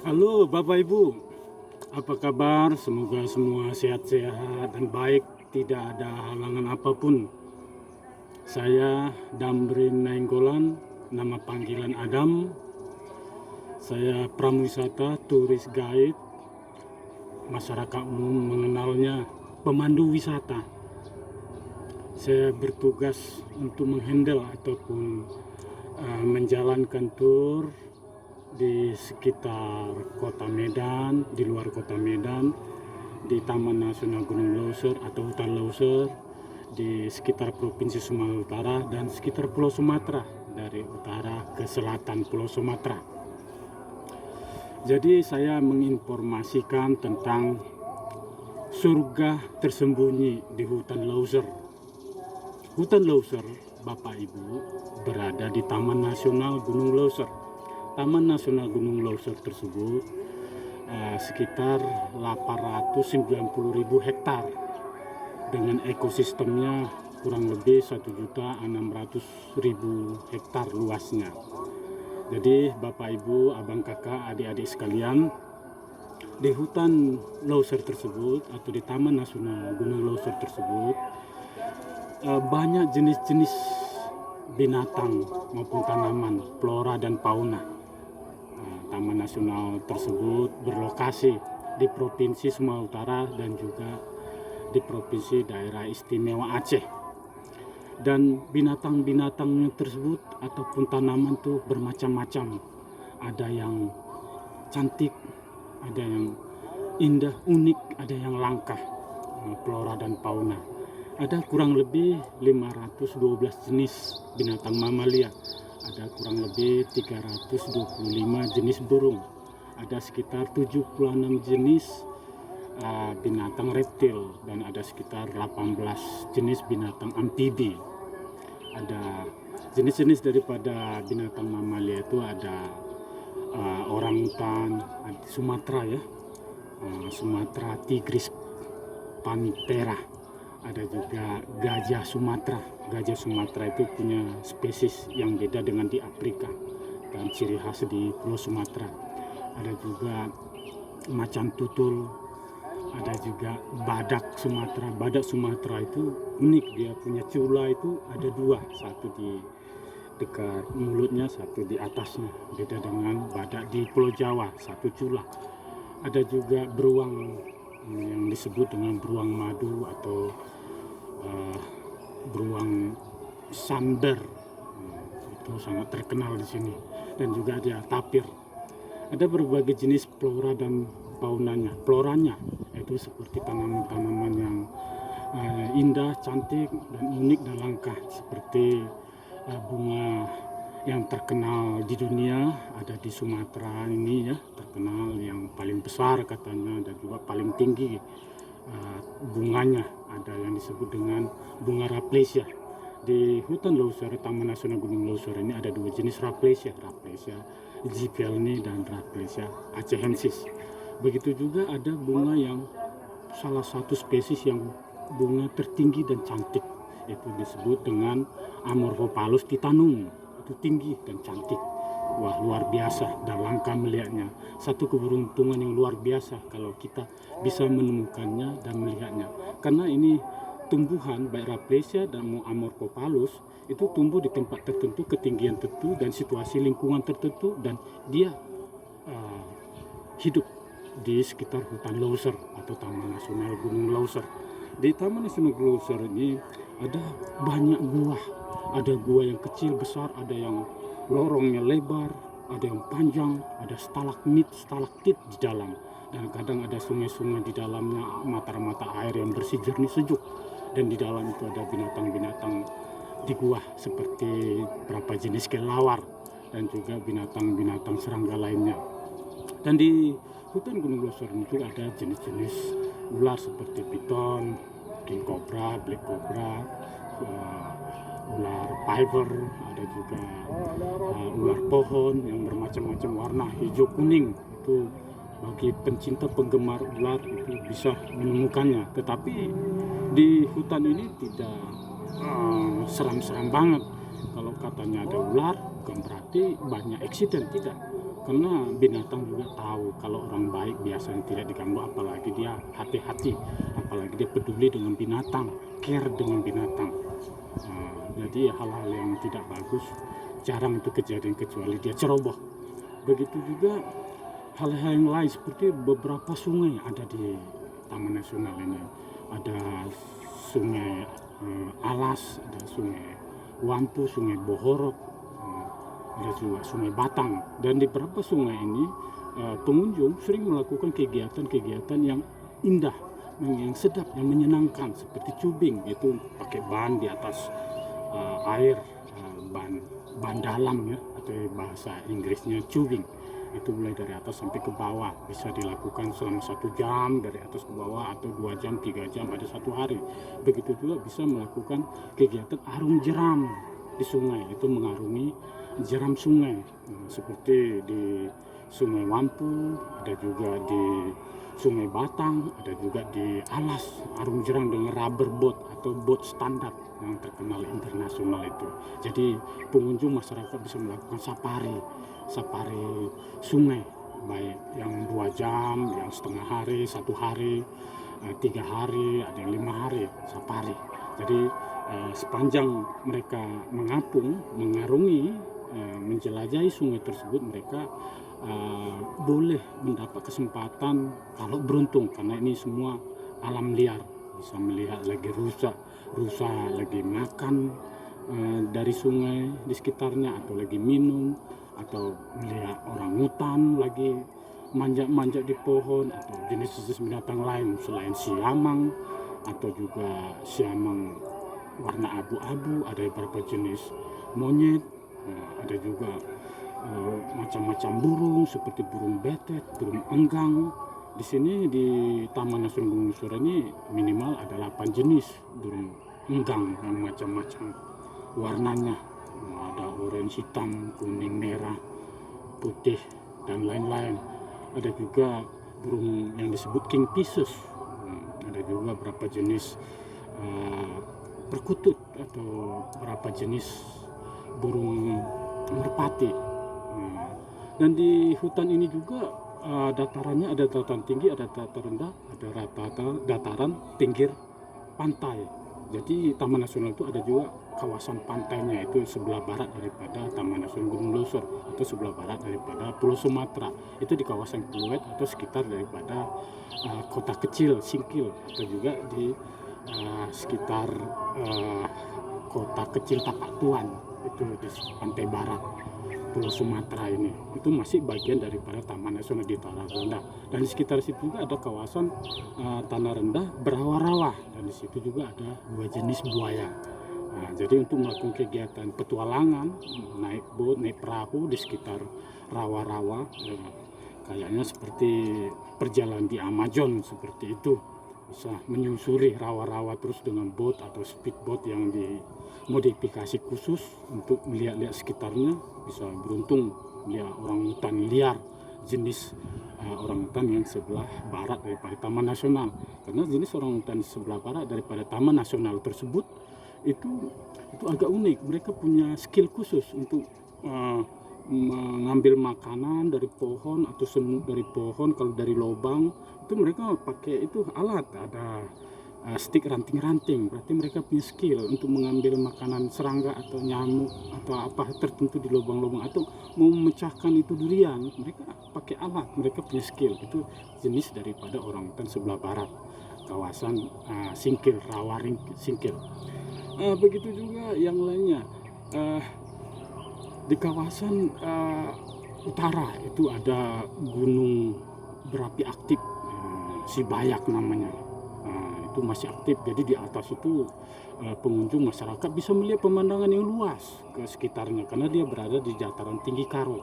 Halo Bapak Ibu, apa kabar? Semoga semua sehat-sehat dan baik, tidak ada halangan apapun. Saya Damrin Nainggolan, nama panggilan Adam. Saya pramuwisata, turis guide, masyarakat umum mengenalnya pemandu wisata. Saya bertugas untuk menghandle ataupun menjalankan tur di sekitar kota Medan, di luar kota Medan, di Taman Nasional Gunung Leuser atau Hutan Leuser, di sekitar Provinsi Sumatera Utara dan sekitar Pulau Sumatera, dari utara ke selatan Pulau Sumatera. Jadi saya menginformasikan tentang surga tersembunyi di Hutan Leuser. Hutan Leuser, Bapak Ibu, berada di Taman Nasional Gunung Leuser. Taman Nasional Gunung Leuser tersebut sekitar 890.000 hektar dengan ekosistemnya kurang lebih 1.600.000 hektar luasnya. Jadi Bapak Ibu, Abang Kakak, adik-adik sekalian, di hutan Leuser tersebut atau di Taman Nasional Gunung Leuser tersebut banyak jenis-jenis binatang maupun tanaman, flora dan fauna. Taman nasional tersebut berlokasi di Provinsi Sumatera Utara dan juga di Provinsi Daerah Istimewa Aceh. Dan binatang-binatangnya tersebut ataupun tanaman tuh bermacam-macam. Ada yang cantik, ada yang indah, unik, ada yang langka, flora dan fauna. Ada kurang lebih 512 jenis binatang mamalia. Ada kurang lebih 325 jenis burung. Ada sekitar 76 jenis binatang reptil dan ada sekitar 18 jenis binatang amfibi. Ada jenis-jenis daripada binatang mamalia itu ada orangutan, Sumatera ya, Sumatera tigris panthera. Ada juga gajah Sumatera. Gajah Sumatera itu punya spesies yang beda dengan di Afrika dan ciri khas di Pulau Sumatera. Ada juga macan tutul, ada juga badak Sumatera. Badak Sumatera itu unik, dia punya cula itu ada dua, satu di dekat mulutnya, satu di atasnya. Beda dengan badak di Pulau Jawa, satu cula. Ada juga beruang yang disebut dengan beruang madu atau beruang samber, itu sangat terkenal di sini. Dan juga ada tapir. Ada berbagai jenis flora dan faunanya. Floranya itu seperti tanaman-tanaman yang indah, cantik, dan unik dan langka, seperti bunga yang terkenal di dunia ada di Sumatera ini ya, terkenal yang paling besar katanya dan juga paling tinggi bunganya, ada yang disebut dengan bunga Rafflesia. Di hutan Leuser, Taman Nasional Gunung Leuser ini ada dua jenis Rafflesia, Rafflesia zivelni dan Rafflesia achehensis. Begitu juga ada bunga yang salah satu spesies yang bunga tertinggi dan cantik, itu disebut dengan Amorphophallus titanum. Itu tinggi dan cantik. Wah, luar biasa dan langka melihatnya. Satu keberuntungan yang luar biasa kalau kita bisa menemukannya dan melihatnya. Karena ini tumbuhan baik Rafflesia dan Amorphophallus itu tumbuh di tempat tertentu, ketinggian tertentu dan situasi lingkungan tertentu, dan dia hidup di sekitar hutan Leuser atau Taman Nasional Gunung Leuser. Di Taman Nasional Gunung Leuser ini ada banyak gua. Ada gua yang kecil, besar, ada yang lorongnya lebar, ada yang panjang, ada stalagmit, stalaktit di dalam. Dan kadang ada sungai-sungai di dalamnya, mata-mata air yang bersih, jernih, sejuk. Dan di dalam itu ada binatang-binatang di gua seperti beberapa jenis kelelawar dan juga binatang-binatang serangga lainnya. Dan di hutan Gunung Leuser itu ada jenis-jenis ular seperti piton, king cobra, black cobra, ular piper, ada juga ular pohon yang bermacam-macam warna, hijau, kuning. Itu bagi pencinta penggemar ular itu bisa menemukannya. Tetapi di hutan ini tidak seram-seram banget. Kalau katanya ada ular bukan berarti banyak eksiden, tidak. karena binatang juga tahu kalau orang baik biasanya tidak diganggu, apalagi dia hati-hati, apalagi dia peduli dengan binatang, care dengan binatang. Jadi hal-hal yang tidak bagus jarang itu kejadian kecuali dia ceroboh. Begitu juga hal-hal yang lain seperti beberapa sungai ada di Taman Nasional ini. Ada sungai Alas, ada sungai Wampu, sungai Bohorok, ada juga sungai Batang. Dan di beberapa sungai ini pengunjung sering melakukan kegiatan-kegiatan yang indah, yang sedap, yang menyenangkan, seperti cubing, itu pakai ban di atas air, ban dalam ya, atau bahasa Inggrisnya cubing. Itu mulai dari atas sampai ke bawah, bisa dilakukan selama 1 jam dari atas ke bawah, atau 2 jam, 3 jam, ada 1 hari. Begitu juga bisa melakukan kegiatan arung jeram di sungai, itu mengarungi jeram sungai, seperti di Sungai Wampu, ada juga di Sungai Batang, ada juga di Alas, arung jeram dengan rubber boat atau boat standar yang terkenal internasional itu. Jadi pengunjung masyarakat bisa melakukan safari sungai, baik yang 2 jam, yang setengah hari, 1 hari, 3 hari, ada yang 5 hari safari. Jadi sepanjang mereka mengapung, mengarungi, menjelajahi sungai tersebut, mereka boleh mendapat kesempatan kalau beruntung, karena ini semua alam liar, bisa melihat lagi rusa lagi makan dari sungai di sekitarnya, atau lagi minum, atau melihat orang hutan lagi manjat-manjat di pohon, atau jenis-jenis binatang lain selain siamang, atau juga siamang warna abu-abu, ada beberapa jenis monyet, ada juga macam-macam burung seperti burung betet, burung enggang. Di sini di Taman Nasional Gunung Sura ini minimal ada 8 jenis burung enggang yang macam-macam warnanya. Ada oranye, hitam, kuning, merah, putih, dan lain-lain. Ada juga burung yang disebut kingfishers. Ada juga beberapa jenis perkutut atau beberapa jenis burung merpati. Dan di hutan ini juga datarannya ada dataran tinggi, ada dataran rendah, ada dataran pinggir pantai. Jadi Taman Nasional itu ada juga kawasan pantainya, itu sebelah barat daripada Taman Nasional Gunung Leuser, atau sebelah barat daripada Pulau Sumatera. Itu di kawasan Pluit atau sekitar daripada kota kecil Singkil, atau juga di sekitar kota kecil Tapak Tuan, itu di pantai barat Pulau Sumatera ini. Itu masih bagian daripada Taman Nasional di Tanah Rendah. Dan di sekitar situ juga ada kawasan Tanah Rendah berawa-rawa, dan di situ juga ada 2 jenis buaya. Jadi untuk melakukan kegiatan petualangan, naik boat, naik perahu di sekitar rawa-rawa, kayaknya seperti perjalanan di Amazon seperti itu. Bisa menyusuri rawa-rawa terus dengan boat atau speedboat yang dimodifikasi khusus untuk melihat-lihat sekitarnya. Bisa beruntung melihat orang hutan liar jenis orang hutan yang sebelah barat daripada Taman Nasional. Karena jenis orang hutan sebelah barat daripada Taman Nasional tersebut itu agak unik. Mereka punya skill khusus untuk mengambil makanan dari pohon atau semut dari pohon. Kalau dari lubang itu mereka pakai itu alat, ada stik ranting-ranting. Berarti mereka punya skill untuk mengambil makanan serangga atau nyamuk atau apa tertentu di lubang-lubang, atau mau memecahkan itu durian, mereka pakai alat, mereka punya skill. Itu jenis daripada orang hutan sebelah barat, kawasan Singkil, Rawaring Singkil. Begitu juga yang lainnya. Di kawasan utara itu ada gunung berapi aktif, Sibayak namanya. Itu masih aktif. Jadi di atas itu pengunjung masyarakat bisa melihat pemandangan yang luas ke sekitarnya, karena dia berada di dataran tinggi Karo.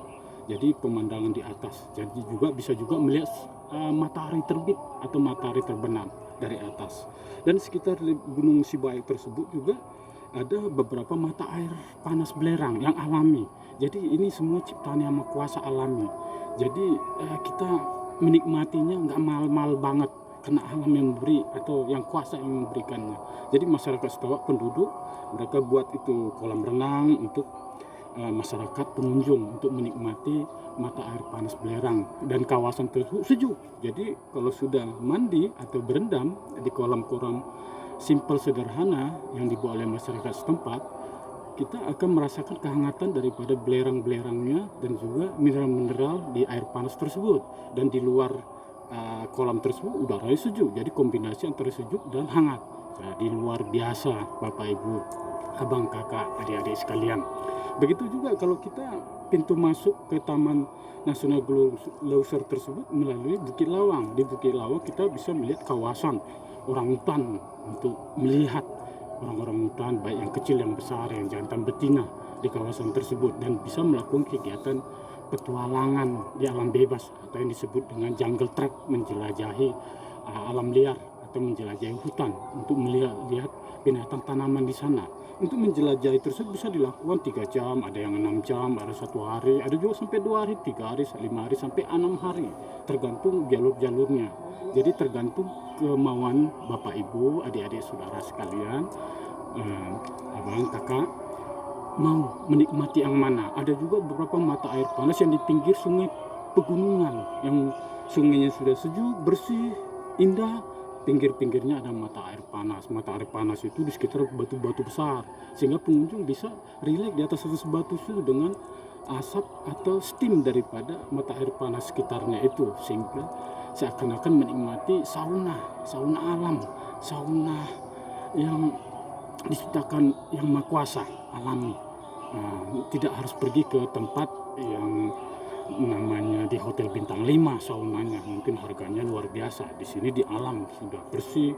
Jadi pemandangan di atas. Jadi juga bisa juga melihat matahari terbit atau matahari terbenam dari atas. Dan sekitar gunung Sibayak tersebut juga ada beberapa mata air panas belerang yang alami. Jadi ini semua ciptaan Yang Maha Kuasa alami. Jadi kita menikmatinya nggak mahal-mahal banget, karena alam yang memberi atau yang kuasa yang memberikannya. Jadi masyarakat setempat penduduk mereka buat itu kolam renang untuk masyarakat pengunjung untuk menikmati mata air panas belerang, dan kawasan tersebut sejuk. Jadi kalau sudah mandi atau berendam di kolam-kolam simpel sederhana yang dibuat oleh masyarakat setempat, kita akan merasakan kehangatan daripada belerang-belerangnya dan juga mineral-mineral di air panas tersebut. Dan di luar kolam tersebut udaranya sejuk, jadi kombinasi antara sejuk dan hangat. Jadi luar biasa Bapak Ibu, abang kakak, adik-adik sekalian. Begitu juga kalau kita pintu masuk ke Taman Nasional Gunung Leuser tersebut melalui Bukit Lawang. Di Bukit Lawang kita bisa melihat kawasan orangutan untuk melihat orang-orang hutan, baik yang kecil, yang besar, yang jantan, betina di kawasan tersebut, dan bisa melakukan kegiatan petualangan di alam bebas atau yang disebut dengan jungle trek, menjelajahi alam liar atau menjelajahi hutan untuk melihat binatang, tanaman di sana. Untuk menjelajahi tersebut bisa dilakukan 3 jam, ada yang 6 jam, ada 1 hari, ada juga sampai 2 hari, 3 hari, 5 hari, sampai 6 hari, tergantung jalur-jalurnya. Jadi tergantung kemauan Bapak Ibu, adik-adik saudara sekalian, abang kakak mau menikmati yang mana. Ada juga beberapa mata air panas yang di pinggir sungai pegunungan, yang sungainya sudah sejuk, bersih, indah. Pinggir-pinggirnya ada mata air panas. Mata air panas itu di sekitar batu-batu besar, sehingga pengunjung bisa rileks di atas batu itu dengan asap atau steam daripada mata air panas sekitarnya itu, sehingga seakan-akan menikmati sauna alam, sauna yang diciptakan yang maha kuasa, alami. Tidak harus pergi ke tempat yang namanya di hotel bintang 5 saunanya, mungkin harganya luar biasa. Di sini di alam sudah bersih,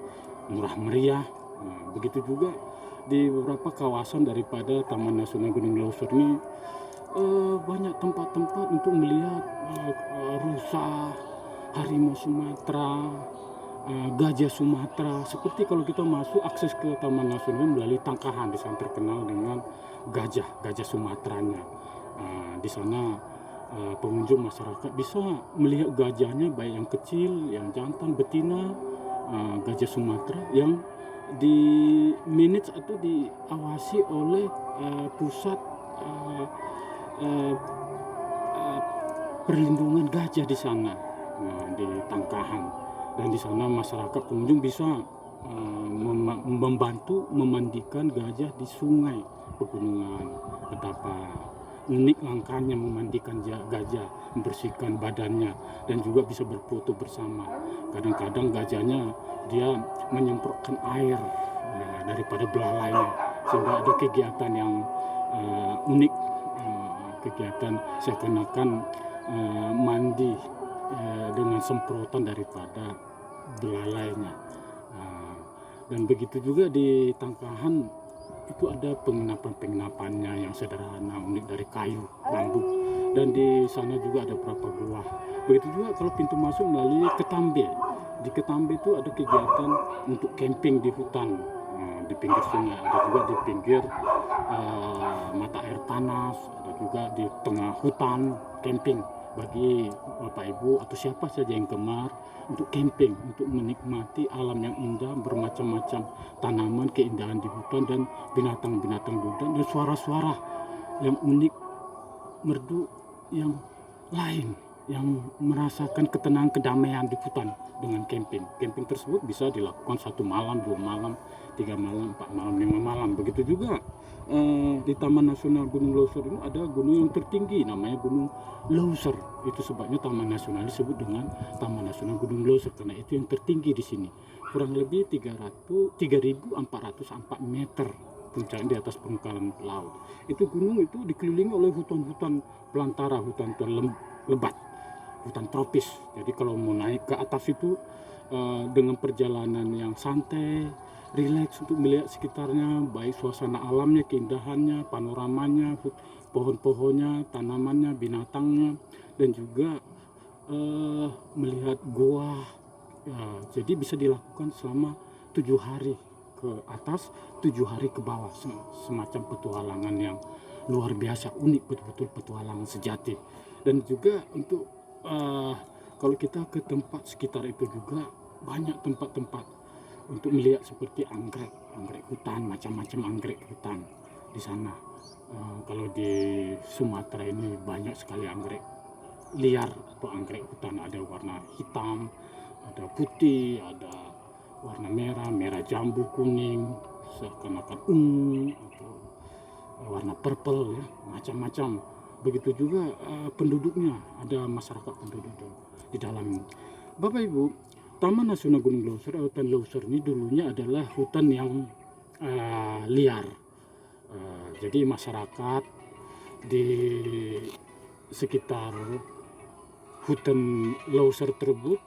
murah meriah. Begitu juga di beberapa kawasan daripada Taman Nasional Gunung Leuser ini banyak tempat-tempat untuk melihat rusa, harimau Sumatera, gajah Sumatera. Seperti kalau kita masuk akses ke Taman Nasional melalui Tangkahan, di sana terkenal dengan gajah Sumateranya. Di sana pengunjung masyarakat bisa melihat gajahnya, baik yang kecil, yang jantan, betina, gajah Sumatera yang di manage atau diawasi oleh pusat perlindungan gajah di sana, di Tangkahan. Dan di sana masyarakat pengunjung bisa membantu memandikan gajah di sungai pegunungan. Betapa unik langkahnya memandikan gajah, membersihkan badannya, dan juga bisa berfoto bersama. Kadang-kadang gajahnya dia menyemprotkan air daripada belalainya, sehingga ada kegiatan yang unik, kegiatan seakan-akan mandi dengan semprotan daripada belalainya. Dan begitu juga di Tangkahan itu ada penginapannya yang sederhana, unik, dari kayu, bambu, dan di sana juga ada beberapa buah. Begitu juga kalau pintu masuk melalui Ketambe. Di Ketambe itu ada kegiatan untuk camping di hutan, di pinggir sungai, ada juga di pinggir mata air panas, ada juga di tengah hutan camping bagi Bapak Ibu atau siapa saja yang gemar untuk camping, untuk menikmati alam yang indah, bermacam-macam tanaman, keindahan di hutan, dan binatang-binatang di hutan, dan suara-suara yang unik, merdu, yang lain, yang merasakan ketenangan, kedamaian di hutan dengan camping. Camping tersebut bisa dilakukan 1 malam, 2 malam, 3 malam, 4 malam, 5 malam. Begitu juga di Taman Nasional Gunung Leuser ini ada gunung yang tertinggi, namanya Gunung Leuser. Itu sebabnya Taman Nasional disebut dengan Taman Nasional Gunung Leuser, karena itu yang tertinggi di sini. Kurang lebih 3.404 meter puncaknya di atas permukaan laut. Itu gunung itu dikelilingi oleh hutan-hutan belantara, hutan lebat, hutan tropis. Jadi kalau mau naik ke atas itu dengan perjalanan yang santai, rileks, untuk melihat sekitarnya, baik suasana alamnya, keindahannya, panoramanya, pohon-pohonnya, tanamannya, binatangnya, dan juga melihat goa. Jadi bisa dilakukan selama 7 hari ke atas, 7 hari ke bawah, semacam petualangan yang luar biasa, unik, betul-betul petualangan sejati. Dan juga untuk kalau kita ke tempat sekitar itu juga banyak tempat-tempat untuk melihat seperti anggrek hutan, macam-macam anggrek hutan. di sana. Kalau di Sumatera ini banyak sekali anggrek liar atau anggrek hutan, ada warna hitam, ada putih, ada warna merah, merah jambu, kuning, seakan-akan ungu, atau warna purple ya, macam-macam. Begitu juga penduduknya, ada masyarakat penduduk di dalam. Bapak Ibu, Taman Nasional Gunung Leuser, hutan Leuser ini dulunya adalah hutan yang liar. Jadi masyarakat di sekitar hutan Leuser tersebut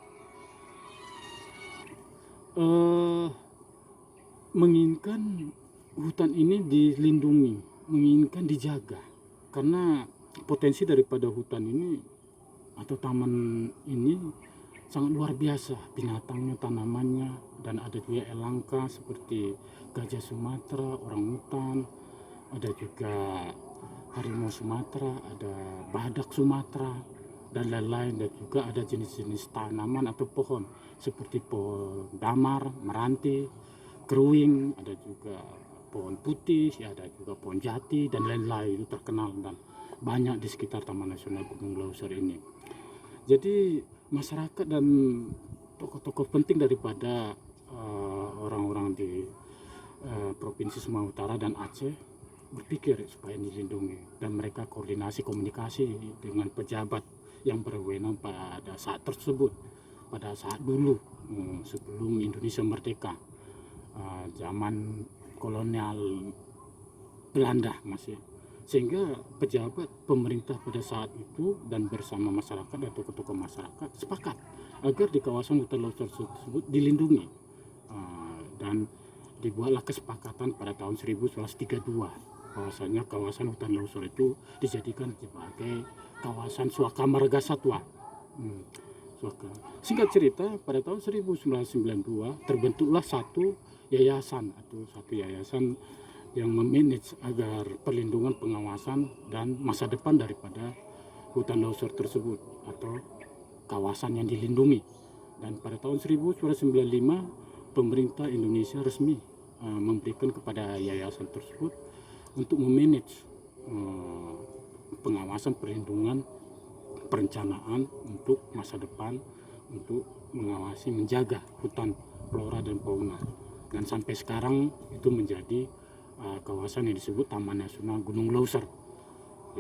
menginginkan hutan ini dilindungi, menginginkan dijaga, karena potensi daripada hutan ini atau taman ini sangat luar biasa, binatangnya, tanamannya, dan ada juga elangka seperti gajah Sumatera, orangutan, ada juga harimau Sumatera, ada badak Sumatera, dan lain-lain. Dan juga ada jenis-jenis tanaman atau pohon seperti pohon damar, meranti, keruing, ada juga pohon putih, ya, ada juga pohon jati, dan lain-lain. Itu terkenal dan banyak di sekitar Taman Nasional Gunung Leuser ini. Jadi masyarakat dan tokoh-tokoh penting daripada orang-orang di Provinsi Sumatera Utara dan Aceh berpikir supaya dilindungi, dan mereka koordinasi komunikasi dengan pejabat yang berwenang pada saat tersebut, pada saat dulu sebelum Indonesia merdeka, zaman kolonial Belanda masih, sehingga pejabat pemerintah pada saat itu dan bersama masyarakat atau tokoh masyarakat sepakat agar di kawasan hutan Leuser tersebut dilindungi, dan dibuatlah kesepakatan pada tahun 1932 bahwasanya kawasan hutan Leuser itu dijadikan sebagai kawasan Suaka Marga Satwa. Singkat cerita, pada tahun 1992 terbentuklah satu yayasan yang memanage agar perlindungan, pengawasan, dan masa depan daripada hutan Leuser tersebut atau kawasan yang dilindungi. Dan pada tahun 1995 pemerintah Indonesia resmi memberikan kepada yayasan tersebut untuk memanage pengawasan, perlindungan, perencanaan untuk masa depan, untuk mengawasi, menjaga hutan flora dan fauna. Dan sampai sekarang itu menjadi kawasan yang disebut Taman Nasional Gunung Leuser,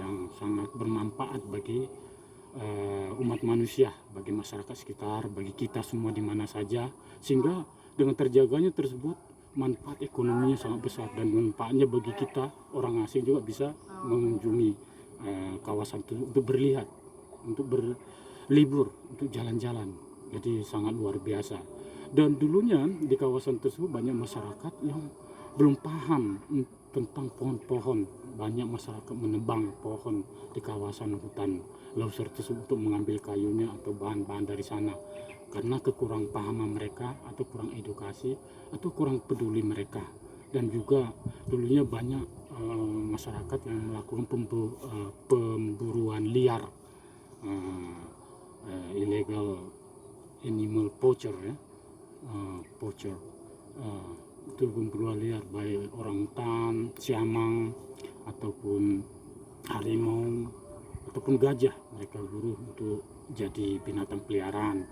yang sangat bermanfaat bagi umat manusia, bagi masyarakat sekitar, bagi kita semua di mana saja, sehingga dengan terjaganya tersebut manfaat ekonominya sangat besar, dan manfaatnya bagi kita orang asing juga bisa mengunjungi kawasan itu untuk berlihat, untuk berlibur, untuk jalan-jalan. Jadi sangat luar biasa. Dan dulunya di kawasan tersebut banyak masyarakat yang belum paham tentang pohon-pohon. Banyak masyarakat menebang pohon di kawasan hutan Leuser tersebut untuk mengambil kayunya atau bahan-bahan dari sana, karena kekurang pahaman mereka atau kurang edukasi atau kurang peduli mereka. Dan juga dulunya banyak masyarakat yang melakukan pemburuan liar, illegal animal poacher ya, poacher, itu pemburuan liar, baik orangutan, siamang, ataupun harimau, ataupun gajah mereka buru untuk jadi binatang peliharaan,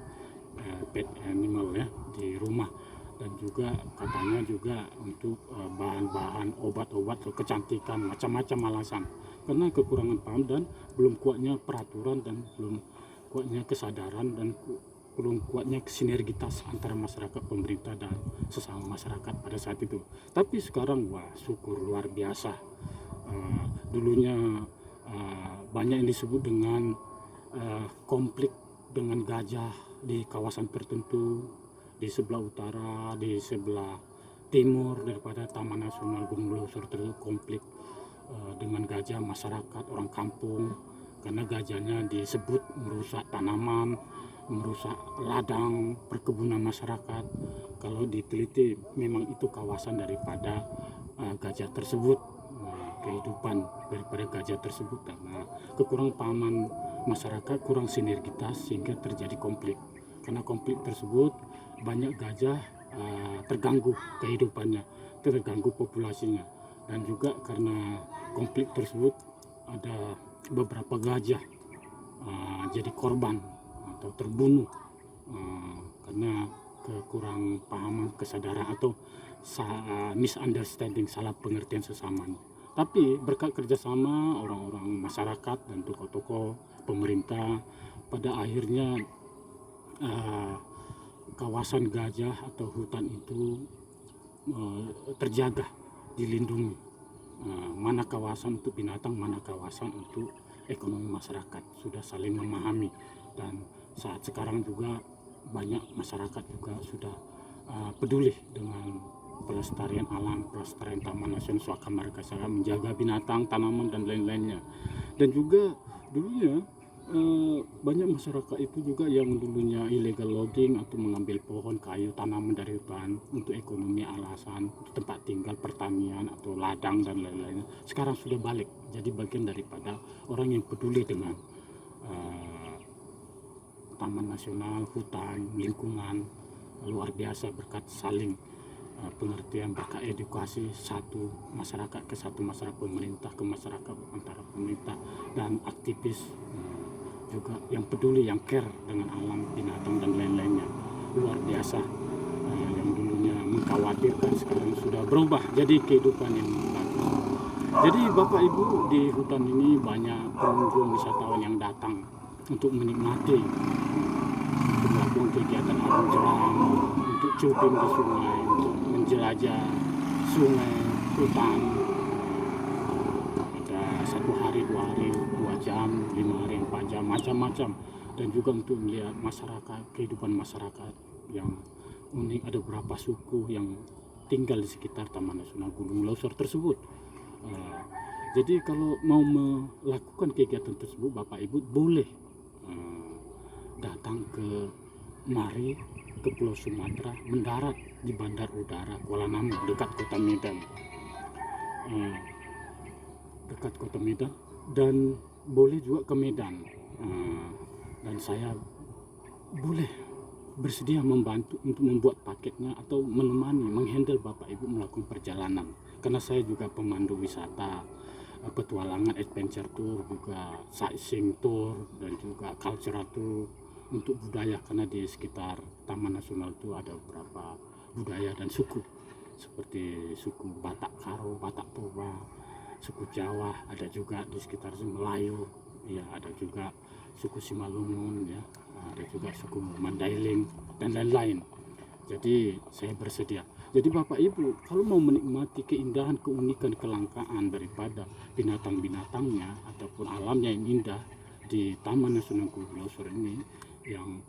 pet animal ya, di rumah. Dan juga katanya juga untuk bahan-bahan obat-obat atau kecantikan, macam-macam alasan, karena kekurangan paham dan belum kuatnya peraturan, dan belum kuatnya kesadaran, dan belum kuatnya sinergitas antara masyarakat, pemerintah, dan sesama masyarakat pada saat itu. Tapi sekarang wah, syukur luar biasa. Dulunya banyak yang disebut dengan konflik dengan gajah di kawasan tertentu, di sebelah utara, di sebelah timur daripada Taman Nasional Gunung Leuser tersebut, konflik dengan gajah masyarakat orang kampung, karena gajahnya disebut merusak tanaman, merusak ladang perkebunan masyarakat. Kalau diteliti memang itu kawasan daripada gajah tersebut, kehidupan daripada gajah tersebut, karena kekurangan pahaman masyarakat, kurang sinergitas, sehingga terjadi konflik. Karena konflik tersebut banyak gajah terganggu kehidupannya, terganggu populasinya, dan juga karena konflik tersebut ada beberapa gajah jadi korban atau terbunuh karena kekurang pahaman, kesadaran atau misunderstanding, salah pengertian sesamanya. Tapi berkat kerjasama orang-orang masyarakat dan tokoh-tokoh pemerintah, pada akhirnya kawasan gajah atau hutan itu terjaga, dilindungi. Mana kawasan untuk binatang, mana kawasan untuk ekonomi masyarakat, sudah saling memahami. Dan saat sekarang juga banyak masyarakat juga sudah peduli dengan pelestarian alam, pelestarian Taman Nasional Suaka Margasatwa, menjaga binatang, tanaman dan lain-lainnya. Dan juga dulunya banyak masyarakat itu juga yang dulunya illegal logging atau mengambil pohon, kayu, tanaman dari hutan untuk ekonomi, alasan untuk tempat tinggal, pertanian atau ladang dan lain-lainnya, sekarang sudah balik jadi bagian daripada orang yang peduli dengan Taman Nasional, hutan, lingkungan. Luar biasa berkat saling pengertian, berkat edukasi satu masyarakat ke satu masyarakat, pemerintah ke masyarakat, antara pemerintah dan aktivis juga yang peduli, yang care dengan alam, binatang dan lain-lainnya. Luar biasa. Yang dulunya mengkhawatirkan sekarang sudah berubah jadi kehidupan yang bagus. Jadi Bapak Ibu, di hutan ini banyak pengunjung wisatawan yang datang untuk menikmati, untuk melakukan kegiatan arung jeram, untuk cubing di sungai, untuk menjelajah sungai, hutan. Ada 1 hari, 2 hari, 2 jam, 5 hari, 4 jam, macam-macam. Dan juga untuk melihat masyarakat, kehidupan masyarakat yang unik. Ada beberapa suku yang tinggal di sekitar Taman Nasional Gunung Leuser tersebut. Jadi kalau mau melakukan kegiatan tersebut, Bapak Ibu boleh datang ke Mari, ke Pulau Sumatera, mendarat di Bandar Udara Kuala Namu dekat Kota Medan, dan boleh juga ke Medan, dan saya boleh bersedia membantu untuk membuat paketnya atau menemani, menghandle Bapak Ibu melakukan perjalanan, karena saya juga pemandu wisata, petualangan, adventure tour, juga sightseeing tour, dan juga cultural tour untuk budaya, karena di sekitar Taman Nasional itu ada beberapa budaya dan suku seperti suku Batak Karo, Batak Toba, suku Jawa, ada juga di sekitar Melayu, ya, ada juga suku Simalungun, ya, ada juga suku Mandailing dan lain-lain. Jadi saya bersedia. Jadi Bapak Ibu kalau mau menikmati keindahan, keunikan, kelangkaan daripada binatang-binatangnya ataupun alamnya yang indah di Taman Nasional Gunung Leuser ini, yang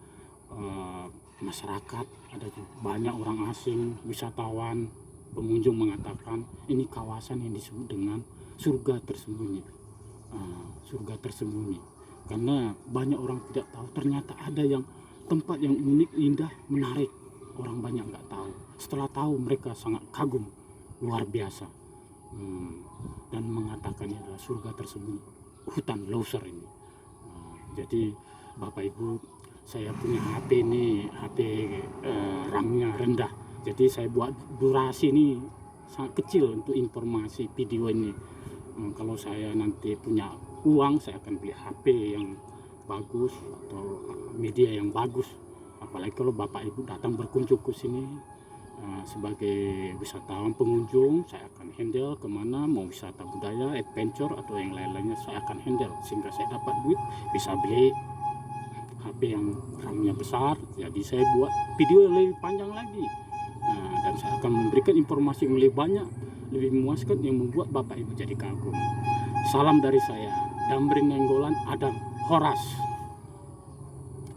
masyarakat, ada juga banyak orang asing, wisatawan, pengunjung mengatakan ini kawasan yang disebut dengan surga tersembunyi. Surga tersembunyi, karena banyak orang tidak tahu ternyata ada yang tempat yang unik, indah, menarik. Orang banyak nggak tahu. Setelah tahu mereka sangat kagum, luar biasa, dan mengatakan ini adalah surga tersembunyi, hutan Leuser ini. Jadi Bapak Ibu, saya punya HP ini, HP RAM-nya rendah. Jadi saya buat durasi ini sangat kecil untuk informasi video ini. Kalau saya nanti punya uang, saya akan beli HP yang bagus atau media yang bagus. Apalagi kalau Bapak Ibu datang berkunjung ke sini sebagai wisatawan pengunjung, saya akan handle kemana, mau wisata budaya, adventure atau yang lain-lainnya saya akan handle, sehingga saya dapat duit bisa beli HP yang RAM-nya besar. Jadi saya buat video yang lebih panjang lagi, dan saya akan memberikan informasi yang lebih banyak, lebih memuaskan, yang membuat Bapak Ibu jadi kagum. Salam dari saya, Damrin Nenggolan Adam Horas.